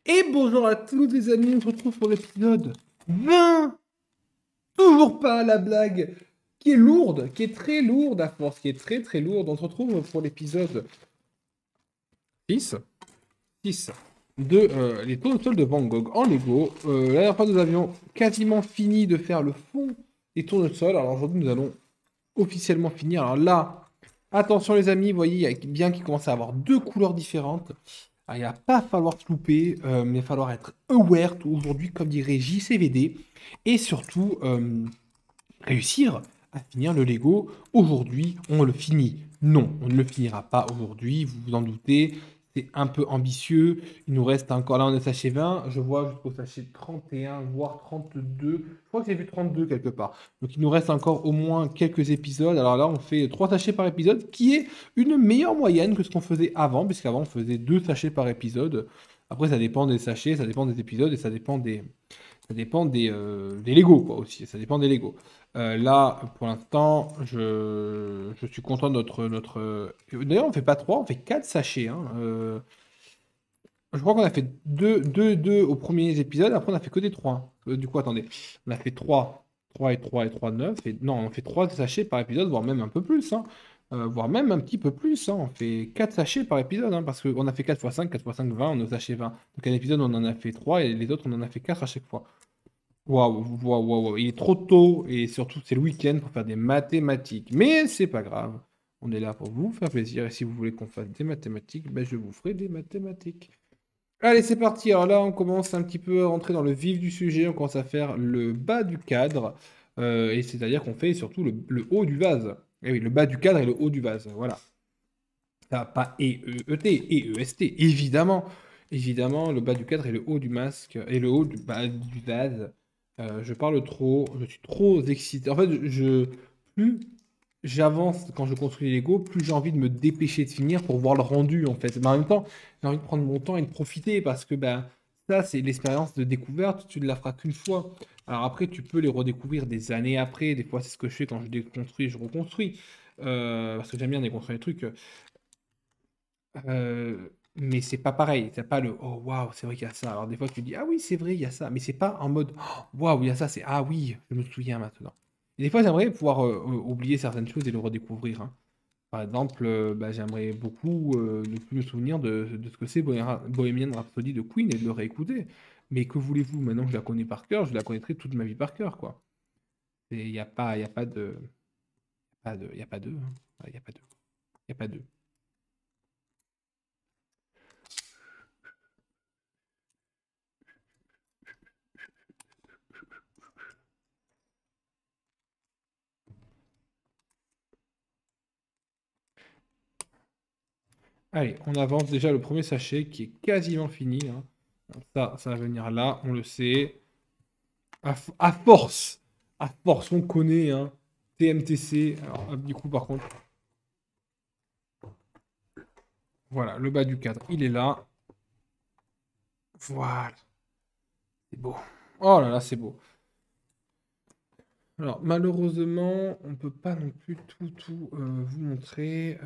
Et bonjour à tous les amis, on se retrouve pour l'épisode 20. Toujours pas la blague qui est lourde, qui est très lourde à force, qui est très très lourde. On se retrouve pour l'épisode 6, 6 de les tournesols de Van Gogh en Lego. La dernière fois, nous avions quasiment fini de faire le fond des tournesols. Alors aujourd'hui, nous allons officiellement finir. Alors là, attention les amis, vous voyez, il y a bien qu'il commence à avoir deux couleurs différentes. Alors, il va pas falloir se louper, mais il va falloir être aware aujourd'hui, comme dirait JCVD, et surtout réussir à finir le Lego. Aujourd'hui, on le finit. Non, on ne le finira pas aujourd'hui, vous vous en doutez. C'est un peu ambitieux. Il nous reste encore, là on est sachet 20, je vois jusqu'au sachet 31, voire 32. Je crois que j'ai vu 32 quelque part. Donc il nous reste encore au moins quelques épisodes. Alors là, on fait 3 sachets par épisode, qui est une meilleure moyenne que ce qu'on faisait avant, puisqu'avant on faisait 2 sachets par épisode. Après, ça dépend des sachets, ça dépend des épisodes et ça dépend des Lego, quoi, aussi. Ça dépend des Lego. Là, pour l'instant, je suis content de D'ailleurs, on fait pas 3, on fait 4 sachets, hein. Je crois qu'on a fait 2 au premier épisode, après on a fait que des 3. Du coup, attendez. On a fait 3 et 3 et 3, 9. Et... Non, on fait 3 sachets par épisode, voire même un peu plus, hein. Voire même un petit peu plus, hein. On fait 4 sachets par épisode, hein, parce qu'on a fait 4 x 5, 4 x 5, 20, on est au sachet 20. Donc un épisode, on en a fait 3 et les autres, on en a fait 4 à chaque fois. Waouh, waouh, waouh, waouh. Il est trop tôt et surtout c'est le week-end pour faire des mathématiques. Mais c'est pas grave. On est là pour vous faire plaisir et si vous voulez qu'on fasse des mathématiques, ben je vous ferai des mathématiques. Allez, c'est parti. Alors là, on commence un petit peu à rentrer dans le vif du sujet. On commence à faire le bas du cadre. Et c'est-à-dire qu'on fait surtout le haut du vase. Eh oui, le bas du cadre et le haut du vase. Voilà. Ça, pas E-E-E-T, E-E-S-T, évidemment. Évidemment, le bas du cadre et le haut du masque et le haut du vase. Je parle trop, je suis trop excité. En fait, plus j'avance quand je construis les Lego, plus j'ai envie de me dépêcher de finir pour voir le rendu, en fait. Mais en même temps, j'ai envie de prendre mon temps et de profiter parce que ben, ça, c'est l'expérience de découverte. Tu ne la feras qu'une fois. Alors après, tu peux les redécouvrir des années après. Des fois, c'est ce que je fais quand je déconstruis, je reconstruis. Parce que j'aime bien déconstruire les trucs. Mais c'est pas pareil. T'as pas le oh waouh, c'est vrai qu'il y a ça. Alors des fois tu dis ah oui, c'est vrai, il y a ça. Mais c'est pas en mode oh, waouh, il y a ça. C'est ah oui, je me souviens maintenant. Et des fois j'aimerais pouvoir oublier certaines choses et le redécouvrir, hein. Par exemple, bah, j'aimerais beaucoup ne plus me souvenir de ce que c'est Bohemian Rhapsody de Queen et de le réécouter. Mais que voulez-vous? Maintenant que je la connais par cœur, je la connaîtrai toute ma vie par cœur, quoi. Il n'y a pas, y a pas de, il y a pas de, hein. Il n'y a pas de, il y a pas de. Allez, on avance déjà le premier sachet qui est quasiment fini, hein. Ça va venir là, on le sait. À force, on connaît, hein. TMTC. Alors, hop, du coup, par contre, voilà, le bas du cadre, il est là. Voilà, c'est beau. Oh là là, c'est beau. Alors, malheureusement, on peut pas non plus tout vous montrer.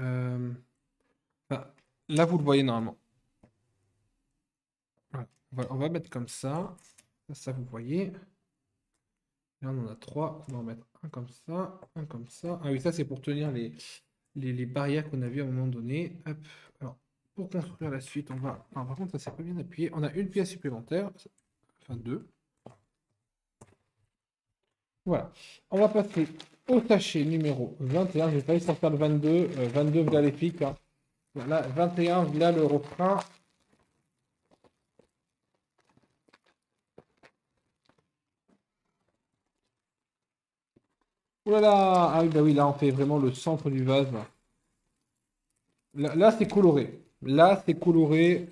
Enfin, là, vous le voyez normalement. Voilà. On va mettre comme ça. Ça, vous voyez. Là, on en a trois. On va en mettre un comme ça, un comme ça. Ah oui, ça, c'est pour tenir les barrières qu'on a vues à un moment donné. Hop. Alors, pour construire la suite, on va... Ah, par contre, ça, c'est pas bien appuyé. On a une pièce supplémentaire. Enfin, deux. Voilà. On va passer au sachet numéro 21. J'ai failli sortir le 22. 22, voilà les pics, hein. Voilà, 21, voilà le refrain. Ouh là là! Ah oui, bah oui, là, on fait vraiment le centre du vase. Là, c'est coloré. Là, c'est coloré.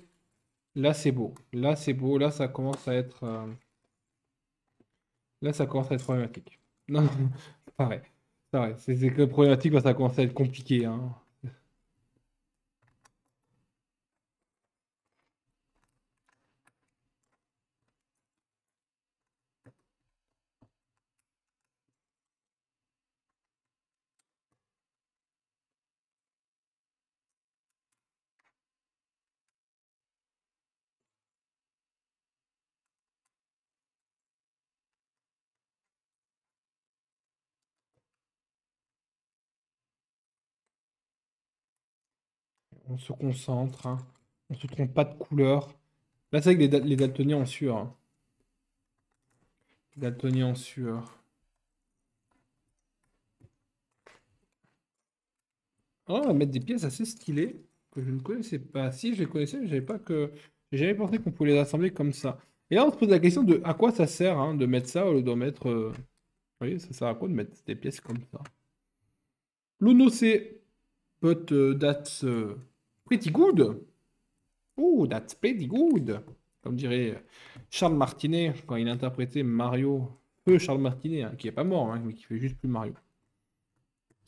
Là, c'est beau. Là, c'est beau. Là, ça commence à être... Là, ça commence à être problématique. Non, c'est pareil. C'est vrai. C'est que problématique parce que ça commence à être compliqué, hein. On se concentre, hein. On se trompe pas de couleur. Là, c'est vrai que les daltoniens en sueur, hein. Les daltoniens en sueur. Ah, on va mettre des pièces assez stylées que je ne connaissais pas. Si, je les connaissais, mais j'avais pas que... J'ai jamais pensé qu'on pouvait les assembler comme ça. Et là, on se pose la question de à quoi ça sert, hein, de mettre ça au lieu d'en mettre... Vous voyez, ça sert à quoi de mettre des pièces comme ça? L'Uno, c'est... But that's pretty good. Oh, that's pretty good. Comme dirait Charles Martinet quand il interprétait Mario. Peu Charles Martinet, hein, qui est pas mort, hein, mais qui fait juste plus Mario.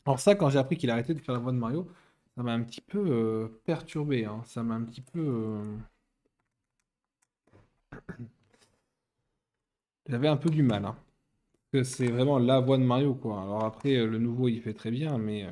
Alors ça, quand j'ai appris qu'il arrêtait de faire la voix de Mario, ça m'a un petit peu perturbé, hein. Ça m'a un petit peu... J'avais un peu du mal, hein. Parce que c'est vraiment la voix de Mario, quoi. Alors après, le nouveau, il fait très bien, mais...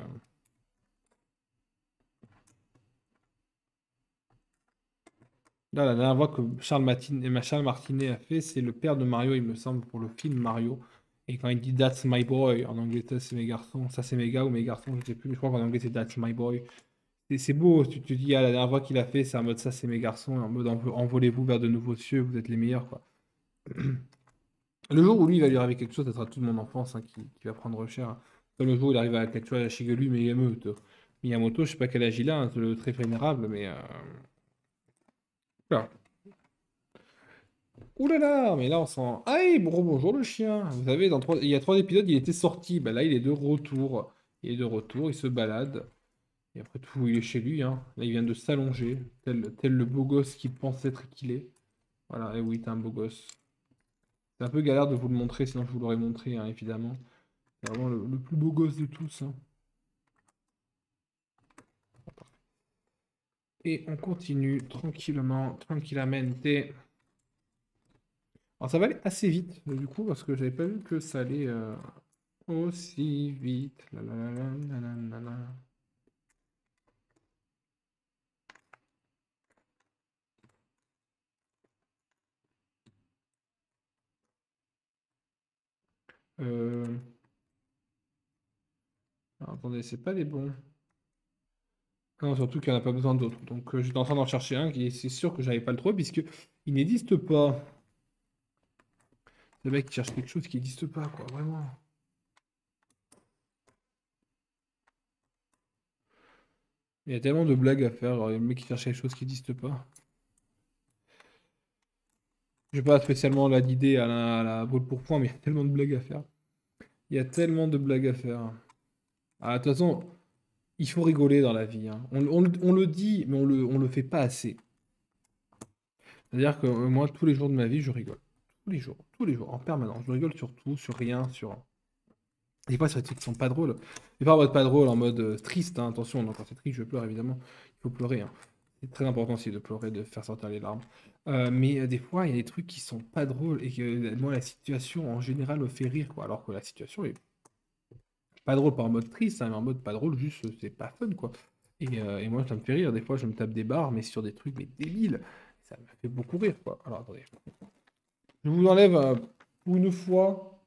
Là, la dernière voix que Charles Martinet a fait, c'est le père de Mario, il me semble, pour le film Mario. Et quand il dit That's my boy, en anglais, ça c'est mes garçons, ça c'est mes gars ou mes garçons, je sais plus, mais je crois qu'en anglais c'est That's my boy. C'est beau, tu te dis, ah, la dernière voix qu'il a fait, c'est en mode ça c'est mes garçons, en mode envolez-vous vers de nouveaux cieux, vous êtes les meilleurs, quoi. Le jour où lui il va lui arriver quelque chose, ça sera toute mon enfance, hein, qui va prendre cher, hein. Comme le jour où il arrive à quelque chose à Shigeru Miyamoto. Miyamoto, je sais pas quel âge il a, hein, c'est le très vénérable, mais. Voilà. Ouh là là, mais là on sent. Ah, bonjour le chien. Vous savez, il y a 3 épisodes, il était sorti. Bah là, il est de retour. Il est de retour, il se balade. Et après tout, il est chez lui, hein. Là, il vient de s'allonger, tel le beau gosse qu'il pense être qu'il est. Voilà, et oui, t'es un beau gosse. C'est un peu galère de vous le montrer, sinon je vous l'aurais montré, hein, évidemment. C'est vraiment le plus beau gosse de tous, hein. Et on continue tranquillement, tranquillamente. Alors ça va aller assez vite, du coup, parce que j'avais pas vu que ça allait aussi vite. La la la la la la la la. Euh, alors, attendez, c'est pas les bons. Non, surtout qu'il n'y en a pas besoin d'autres. Donc j'étais en train d'en chercher un qui c'est sûr que j'avais pas le trouver puisque il n'existe pas. Le mec qui cherche quelque chose qui n'existe pas, quoi, vraiment. Il y a tellement de blagues à faire, genre, il y a le mec qui cherche quelque chose qui n'existe pas. J'ai pas spécialement là d'idée à la boule pour point, mais il y a tellement de blagues à faire. Il y a tellement de blagues à faire. Ah, de toute façon, il faut rigoler dans la vie, hein. On le dit, mais on le fait pas assez. C'est-à-dire que moi, tous les jours de ma vie, je rigole. Tous les jours, en permanence. Je rigole sur tout, sur rien, sur... Des fois, sur des trucs qui sont pas drôles. Et pas en mode pas drôle, en mode triste, hein. Attention, donc, quand c'est triste, je pleure, évidemment. Il faut pleurer, hein. C'est très important aussi de pleurer, de faire sortir les larmes. Mais des fois, il y a des trucs qui sont pas drôles et que moi, la situation en général me fait rire, quoi. Alors que la situation est pas drôle, pas en mode triste, hein, mais en mode pas drôle, juste c'est pas fun, quoi. Et moi, ça me fait rire. Des fois, je me tape des barres, mais sur des trucs mais débiles. Ça me fait beaucoup rire, quoi. Alors, attendez. Je vous enlève pour une fois.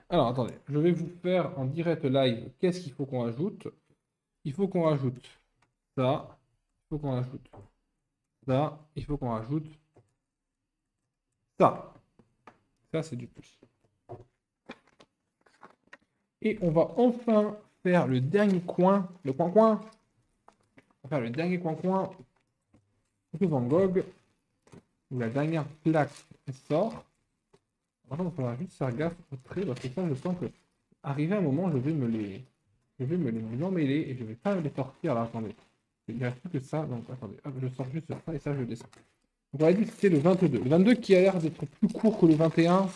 Alors, attendez. Je vais vous faire en direct live. Qu'est-ce qu'il faut qu'on rajoute? Il faut qu'on rajoute ça. Il faut qu'on rajoute ça. Il faut qu'on rajoute ça. Ça, c'est du plus. Et on va enfin faire le dernier coin. Le coin-coin. On va faire le dernier coin-coin de Van Gogh. Où la dernière plaque sort. Par contre, il faudra juste faire gaffe au trait. Parce que ça, je sens que, arrivé à un moment, je vais me les emmêler et je vais pas les sortir. Alors, attendez. Il n'y a plus que ça. Donc, attendez. Hop, je sors juste ça et ça, je descends. Donc, on va dire que c'était le 22. Le 22 qui a l'air d'être plus court que le 21.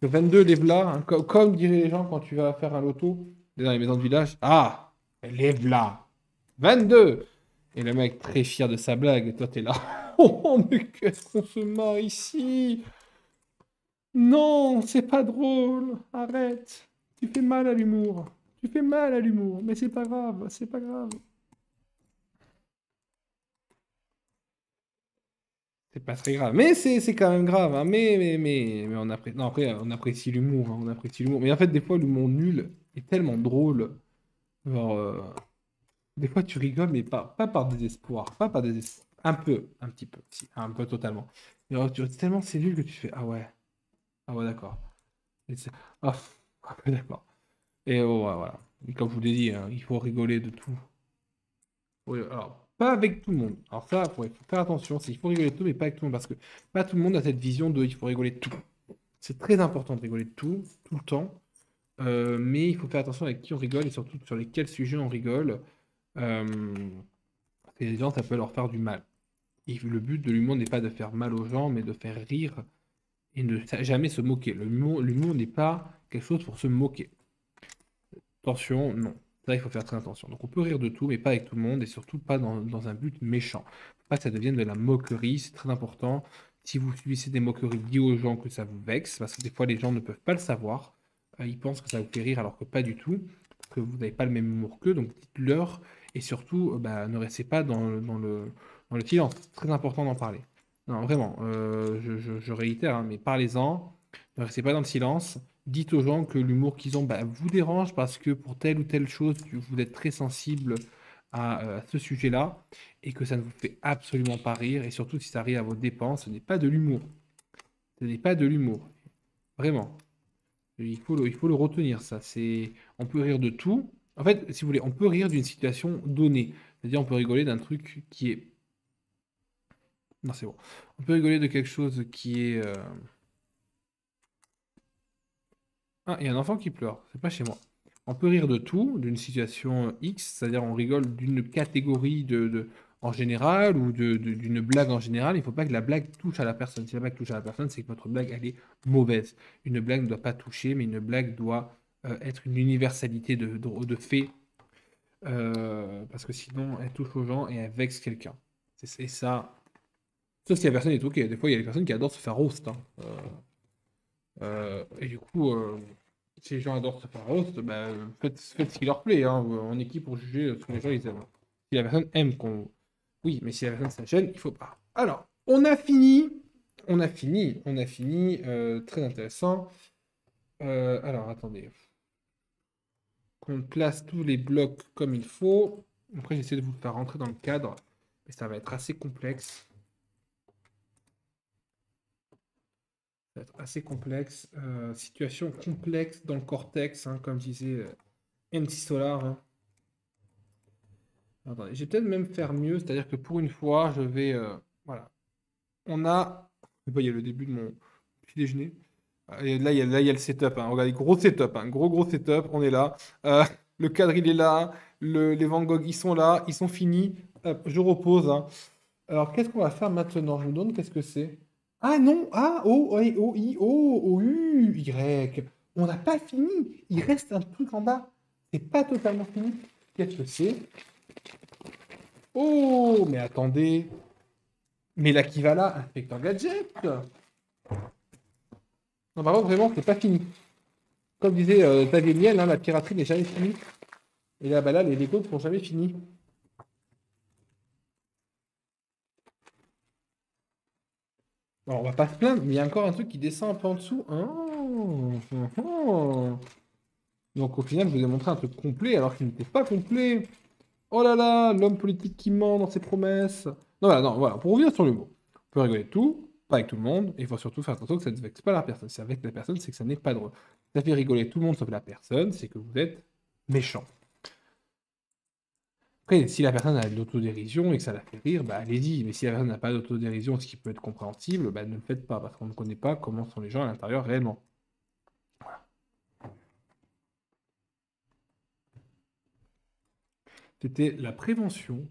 Le 22, lève-la, hein, comme diraient les gens quand tu vas faire un loto dans les maisons de village. Ah, lève-la. 22. Et le mec très fier de sa blague, et toi t'es là. Oh, mais qu'est-ce qu'on se marre ici? Non, c'est pas drôle. Arrête. Tu fais mal à l'humour. Tu fais mal à l'humour. Mais c'est pas grave, c'est pas grave. C'est pas très grave. Mais c'est quand même grave, hein. Mais non, après, on apprécie l'humour, hein, on apprécie l'humour. Mais en fait, des fois, l'humour nul est tellement drôle. Genre, des fois, tu rigoles, mais pas par désespoir. Pas par désespoir. Un peu, un petit peu, si, un peu totalement. Mais alors, tellement c'est nul que tu fais, ah ouais, d'accord. Et c'est- Ah, ouais, d'accord. Et oh, ouais, voilà. Et comme je vous l'ai dit, hein, il faut rigoler de tout. Oui, alors, pas avec tout le monde. Alors ça, il faut faire attention, il faut rigoler de tout, mais pas avec tout le monde, parce que pas tout le monde a cette vision de il faut rigoler de tout. C'est très important de rigoler de tout, tout le temps, mais il faut faire attention avec qui on rigole et surtout sur lesquels sujets on rigole. Euh, Parce que les gens, ça peut leur faire du mal. Et le but de l'humour n'est pas de faire mal aux gens, mais de faire rire et ne jamais se moquer. L'humour n'est pas quelque chose pour se moquer. Attention, non. Ça, il faut faire très attention. Donc, on peut rire de tout, mais pas avec tout le monde, et surtout pas dans un but méchant. Faut pas que ça devienne de la moquerie, c'est très important. Si vous subissez des moqueries, dites aux gens que ça vous vexe, parce que des fois, les gens ne peuvent pas le savoir. Ils pensent que ça vous fait rire, alors que pas du tout, que vous n'avez pas le même humour qu'eux, donc dites-leur, et surtout, bah, ne restez pas dans le silence. C'est très important d'en parler. Non, vraiment, je réitère, hein, mais parlez-en, ne restez pas dans le silence. Dites aux gens que l'humour qu'ils ont bah, vous dérange parce que pour telle ou telle chose, vous êtes très sensible à ce sujet-là et que ça ne vous fait absolument pas rire. Et surtout, si ça arrive à vos dépenses, ce n'est pas de l'humour. Ce n'est pas de l'humour. Vraiment. Il faut le retenir, ça. On peut rire de tout. En fait, si vous voulez, on peut rire d'une situation donnée. C'est-à-dire, on peut rigoler d'un truc qui est... Non, c'est bon. On peut rigoler de quelque chose qui est... Ah, il y a un enfant qui pleure. C'est pas chez moi. On peut rire de tout, d'une situation X, c'est-à-dire on rigole d'une catégorie en général ou d'une blague en général. Il ne faut pas que la blague touche à la personne. Si la blague touche à la personne, c'est que votre blague, elle est mauvaise. Une blague ne doit pas toucher, mais une blague doit être une universalité de faits, parce que sinon, elle touche aux gens et elle vexe quelqu'un. C'est ça. Sauf si la personne est OK. Des fois, il y a des personnes qui adorent se faire roast, hein. Et du coup, si les gens adorent se faire roast, bah, faites ce qui leur plaît, hein. On est qui pour juger ce que les gens ils aiment. Si la personne aime qu'on... Oui, mais si la personne ça gêne, il faut pas. Alors, on a fini. On a fini. Très intéressant. Alors, attendez. Qu'on place tous les blocs comme il faut. Après, j'essaie de vous faire rentrer dans le cadre. Mais ça va être assez complexe. Ça va être assez complexe. Situation complexe dans le cortex, hein, comme disait MC Solar, hein. Attendez, je vais peut-être même faire mieux, c'est-à-dire que pour une fois, je vais. Voilà. On a. Il y a le début de mon petit déjeuner. Et là, il y a le setup, hein. Regardez, gros setup, hein. Gros setup. On est là. Euh, le cadre, il est là. Les Van Gogh, ils sont là. Ils sont finis. Hop, je repose, hein. Alors, qu'est-ce qu'on va faire maintenant? Je vous donne, qu'est-ce que c'est? Ah non! Ah, O, I, O, I, O, O, U, Y. On n'a pas fini. Il reste un truc en bas. C'est pas totalement fini. Qu'est-ce que c'est? Oh, mais attendez. Mais là qui va là, Inspecteur Gadget. Non, par contre, vraiment, c'est pas fini. Comme disait Xavier Niel, hein, la piraterie n'est jamais finie. Et là, bah là, les Legos ne sont jamais finis. Alors, on va pas se plaindre, mais il y a encore un truc qui descend un peu en dessous. Oh. Donc, au final, je vous ai montré un truc complet alors qu'il n'était pas complet. Oh là là, l'homme politique qui ment dans ses promesses. Non, voilà, pour revenir sur le mot. On peut rigoler de tout, pas avec tout le monde, et il faut surtout faire attention que ça ne vexe pas la personne. Si ça vexe la personne, c'est que ça n'est pas drôle. Si ça fait rigoler tout le monde sauf la personne, c'est que vous êtes méchant. Après, si la personne a de l'autodérision et que ça la fait rire, bah allez-y. Mais si la personne n'a pas d'autodérision, ce qui peut être compréhensible, bah ne le faites pas, parce qu'on ne connaît pas comment sont les gens à l'intérieur réellement. C'était la prévention.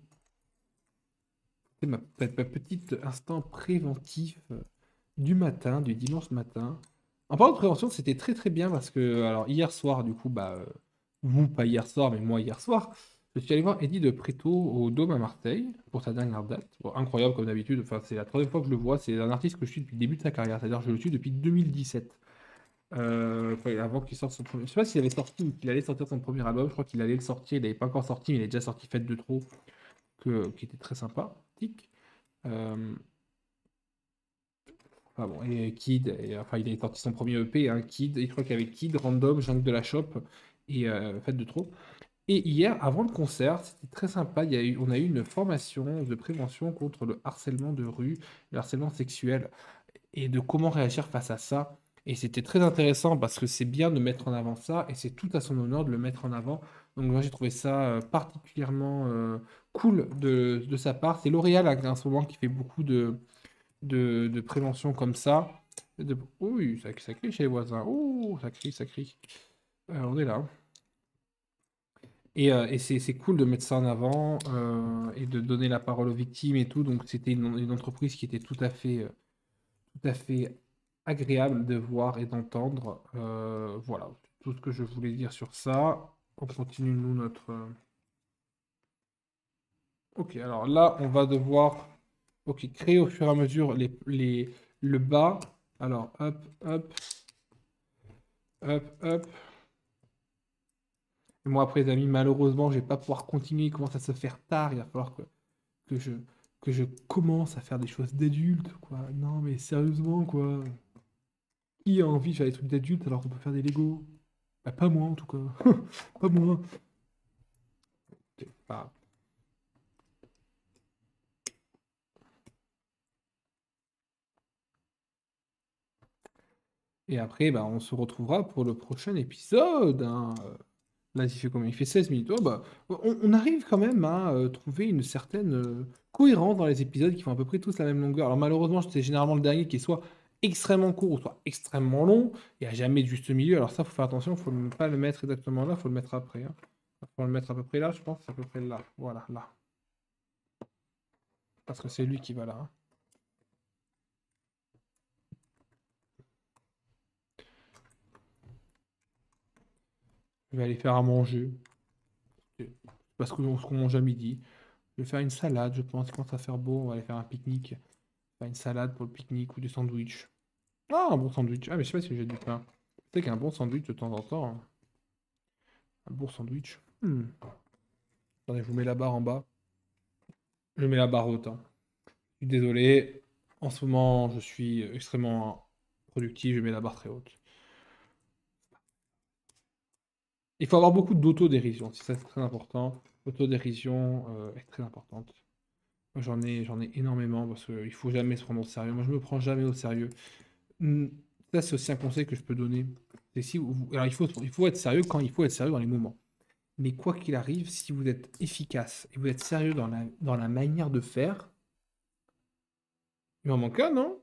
C'était ma petite instant préventif du matin, du dimanche matin. En parlant de prévention, c'était très très bien parce que, alors hier soir, du coup, bah, vous, pas hier soir, mais moi hier soir, je suis allé voir Eddie de Preto au Dôme à Marseille pour sa dernière date. Bon, incroyable comme d'habitude, enfin, c'est la troisième fois que je le vois, c'est un artiste que je suis depuis le début de sa carrière, c'est-à-dire que je le suis depuis 2017. Enfin, avant qu'il sorte son premier. Je sais pas s'il avait sorti ou qu'il allait sortir son premier album, je crois qu'il allait le sortir, il n'avait pas encore sorti, mais il est déjà sorti Fête de trop, qui était très sympathique. Euh, Ah bon, et Kid, enfin il a sorti son premier EP, hein, Kid, et je crois qu'il y avait Kid, Random, Jungle de la Shop et Fête de Trop. Et hier, avant le concert, c'était très sympa, on a eu une formation de prévention contre le harcèlement de rue, le harcèlement sexuel, et de comment réagir face à ça. Et c'était très intéressant parce que c'est bien de mettre en avant ça, et c'est tout à son honneur de le mettre en avant. Donc moi j'ai trouvé ça particulièrement cool de sa part. C'est L'Oréal en ce moment qui fait beaucoup de prévention comme ça. Oui, ça crie chez les voisins. Oh, ça crie, ça crie. On est là. Et c'est cool de mettre ça en avant et de donner la parole aux victimes et tout. Donc c'était une entreprise qui était tout à fait agréable de voir et d'entendre. Voilà, tout ce que je voulais dire sur ça. On continue, nous, notre... Ok, alors là, on va devoir créer au fur et à mesure le bas. Alors, hop, hop, hop, hop. Et moi, après, les amis, malheureusement, je vais pas pouvoir continuer. Il commence à se faire tard. Il va falloir que je, que je commence à faire des choses d'adultes, quoi. Non, mais sérieusement, quoi. Qui a envie de faire des trucs d'adultes alors qu'on peut faire des Lego? Bah, pas moi, en tout cas. Pas moi. C'est pas- Et après, bah, on se retrouvera pour le prochain épisode, hein. Là, il fait combien? Il fait 16 minutes. Oh, bah, on arrive quand même à trouver une certaine cohérence dans les épisodes qui font à peu près tous la même longueur. Alors malheureusement, c'est généralement le dernier qui est soit extrêmement court ou soit extrêmement long. Il n'y a jamais de juste milieu. Alors ça, faut faire attention. Il faut ne pas le mettre exactement là. Il faut le mettre après, hein. Faut le mettre à peu près là, je pense. C'est à peu près là. Voilà, là. Parce que c'est lui qui va là, hein. Je vais aller faire à manger. Parce que ce qu'on mange à midi. Je vais faire une salade, je pense. Quand ça va faire beau, on va aller faire un pique-nique. Faire une salade pour le pique-nique ou des sandwichs. Ah, un bon sandwich. Ah, mais je sais pas si j'ai du pain. C'est qu'un bon sandwich de temps en temps, hein. Un bon sandwich. Attendez, je vous mets la barre en bas. Je mets la barre haute, hein. Je suis désolé. En ce moment, je suis extrêmement productif. Je mets la barre très haute. Il faut avoir beaucoup d'autodérision. C'est ça, c'est très important. L'autodérision est très importante. Moi, j'en ai énormément parce qu'il faut jamais se prendre au sérieux. Moi, je me prends jamais au sérieux. Hmm, Ça, c'est aussi un conseil que je peux donner. C'est si alors, il faut être sérieux quand il faut être sérieux dans les moments. Mais quoi qu'il arrive, si vous êtes efficace et vous êtes sérieux dans la manière de faire, il m'en manque un, non?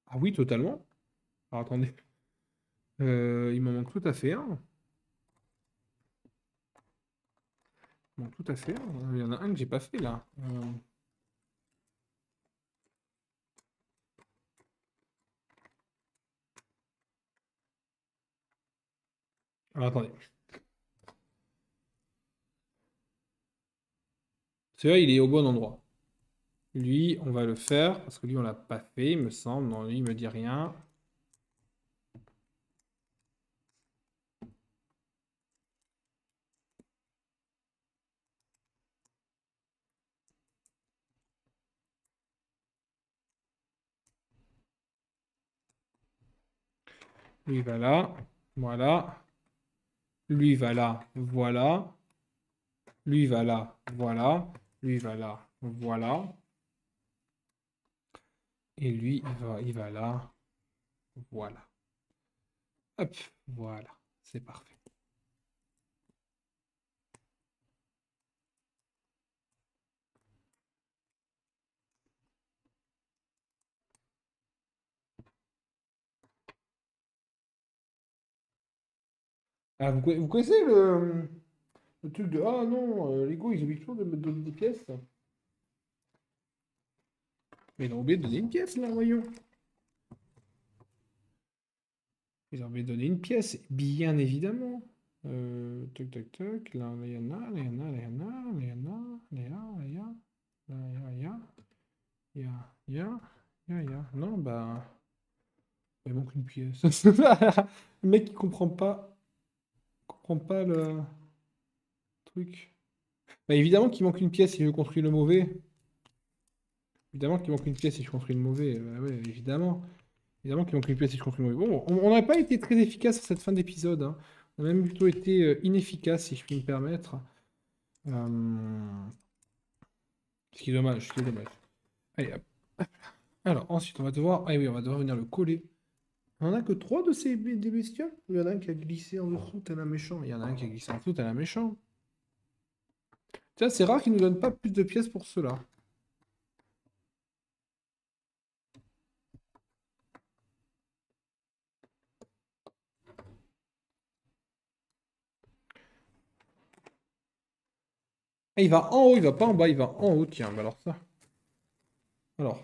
Ah oui, totalement. Alors attendez. Il m'en manque tout à fait un. Il m'en manque tout à fait un. Il y en a un que j'ai pas fait là. Alors attendez. Celui-là, il est au bon endroit. Lui, on va le faire parce que lui, on l'a pas fait, il me semble. Non, lui, il me dit rien. Lui, il va là. Voilà. Lui, il va là. Voilà. Lui, il va là. Voilà. Lui, il va là. Voilà. Et lui, il va là. Voilà. Hop. Voilà. C'est parfait. Ah, vous connaissez le truc de ah non, Lego, ils oublient toujours de me donner des pièces. Mais ils ont oublié de donner une pièce là, voyons. Ils ont oublié de donner une pièce, bien évidemment. Toc toc toc, là, il y en a, là, il y en a, là, il y en a, là, il y en a, là, il y a, là, il y a, là, il y a, il y a, il y a, il y a. Non, bah, il manque une pièce. Le mec, il comprend pas le truc. Bah, évidemment qu'il manque une pièce si je construis le mauvais. Évidemment qu'il manque une pièce si je construis le mauvais. Ouais, évidemment. Évidemment qu'il manque une pièce si je construis le mauvais. Bon, on n'a pas été très efficace sur cette fin d'épisode, hein. On a même plutôt été inefficace, si je puis me permettre. Ce qui est dommage, ce qui est dommage. Allez, hop. Alors, ensuite, on va devoir... Ah oui, on va devoir venir le coller. On en a que 3 de ces des bestioles? Ou il y en a un qui a glissé en dessous, tel un méchant? Il y en a un qui a glissé en dessous, tel un méchant. Tiens, c'est rare qu'ils nous donnent pas plus de pièces pour cela. Ah, il va en haut, il va pas en bas, il va en haut, tiens, bah alors ça. Alors.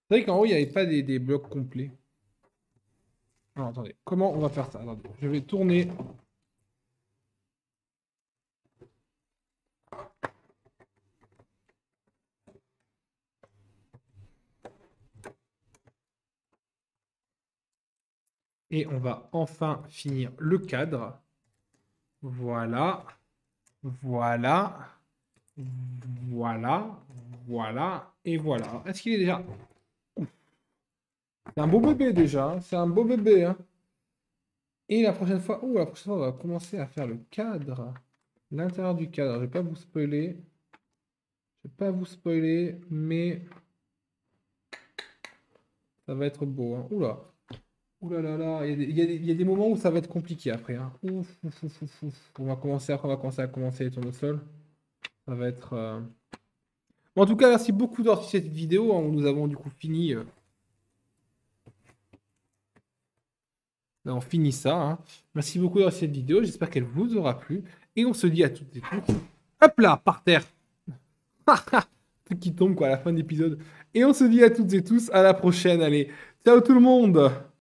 C'est vrai qu'en haut, il n'y avait pas des blocs complets. Alors, attendez, comment on va faire ça? Attendez, je vais tourner. Et on va enfin finir le cadre. Voilà. Voilà. Voilà. Voilà. Et voilà. Est-ce qu'il est déjà... C'est un beau bébé déjà, hein. C'est un beau bébé, hein. Et la prochaine fois... la prochaine fois, on va commencer à faire le cadre. L'intérieur du cadre. Je vais pas vous spoiler. Je vais pas vous spoiler, mais... ça va être beau, hein. Oula. Ouh là là là, il y a des moments où ça va être compliqué après, hein. Ouf, ouf, ouf, ouf, ouf. On va commencer à commencer les tournesols. Ça va être... Bon, en tout cas, merci beaucoup d'avoir suivi cette vidéo, hein. Nous avons du coup fini... on finit ça, hein. Merci beaucoup d'avoir suivi cette vidéo. J'espère qu'elle vous aura plu. Et on se dit à toutes et tous... Hop là, par terre. Tout qui tombe quoi à la fin de l'épisode. Et on se dit à toutes et tous à la prochaine. Allez, ciao tout le monde.